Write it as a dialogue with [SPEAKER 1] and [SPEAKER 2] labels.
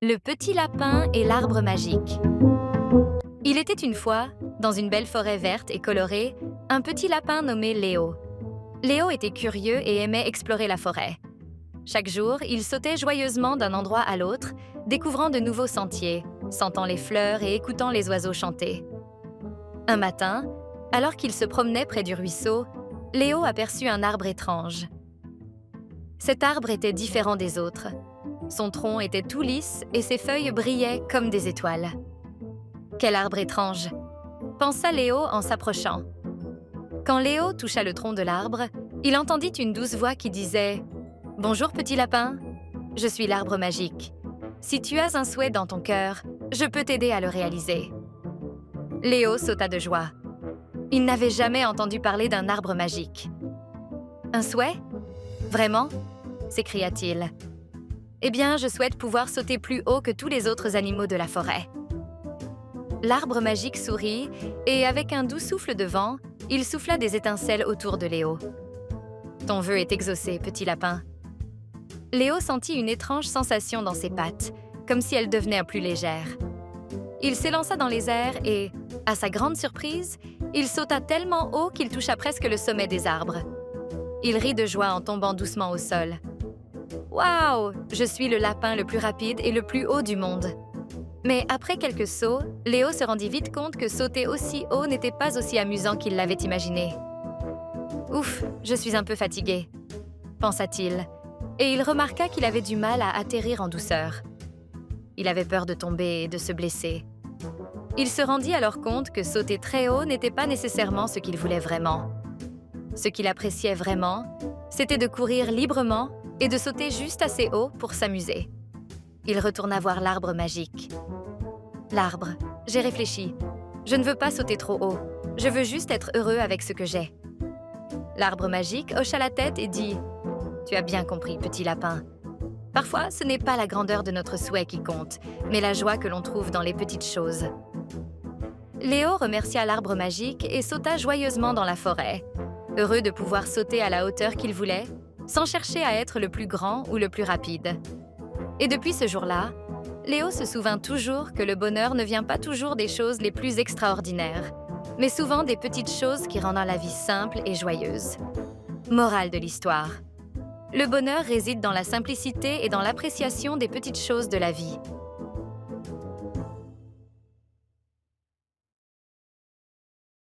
[SPEAKER 1] Le petit lapin et l'arbre magique. Il était une fois, dans une belle forêt verte et colorée, un petit lapin nommé Léo. Léo était curieux et aimait explorer la forêt. Chaque jour, il sautait joyeusement d'un endroit à l'autre, découvrant de nouveaux sentiers, sentant les fleurs et écoutant les oiseaux chanter. Un matin, alors qu'il se promenait près du ruisseau, Léo aperçut un arbre étrange. Cet arbre était différent des autres. Son tronc était tout lisse et ses feuilles brillaient comme des étoiles. Quel arbre étrange! Pensa Léo en s'approchant. Quand Léo toucha le tronc de l'arbre, il entendit une douce voix qui disait « Bonjour petit lapin, je suis l'arbre magique. Si tu as un souhait dans ton cœur, je peux t'aider à le réaliser. » Léo sauta de joie. Il n'avait jamais entendu parler d'un arbre magique. « Un souhait? Vraiment ?» s'écria-t-il. « Eh bien, je souhaite pouvoir sauter plus haut que tous les autres animaux de la forêt. » L'arbre magique sourit et, avec un doux souffle de vent, il souffla des étincelles autour de Léo. « Ton vœu est exaucé, petit lapin. » Léo sentit une étrange sensation dans ses pattes, comme si elles devenaient plus légères. Il s'élança dans les airs et, à sa grande surprise, il sauta tellement haut qu'il toucha presque le sommet des arbres. Il rit de joie en tombant doucement au sol. « Waouh! Je suis le lapin le plus rapide et le plus haut du monde. » Mais après quelques sauts, Léo se rendit vite compte que sauter aussi haut n'était pas aussi amusant qu'il l'avait imaginé. « Ouf, je suis un peu fatigué, » pensa-t-il, et il remarqua qu'il avait du mal à atterrir en douceur. Il avait peur de tomber et de se blesser. Il se rendit alors compte que sauter très haut n'était pas nécessairement ce qu'il voulait vraiment. Ce qu'il appréciait vraiment, c'était de courir librement et de sauter juste assez haut pour s'amuser. Il retourna voir l'arbre magique. « L'arbre, j'ai réfléchi. Je ne veux pas sauter trop haut. Je veux juste être heureux avec ce que j'ai. » L'arbre magique hocha la tête et dit « Tu as bien compris, petit lapin. Parfois, ce n'est pas la grandeur de notre souhait qui compte, mais la joie que l'on trouve dans les petites choses. » Léo remercia l'arbre magique et sauta joyeusement dans la forêt, heureux de pouvoir sauter à la hauteur qu'il voulait, sans chercher à être le plus grand ou le plus rapide. Et depuis ce jour-là, Léo se souvint toujours que le bonheur ne vient pas toujours des choses les plus extraordinaires, mais souvent des petites choses qui rendent la vie simple et joyeuse. Morale de l'histoire. Le bonheur réside dans la simplicité et dans l'appréciation des petites choses de la vie.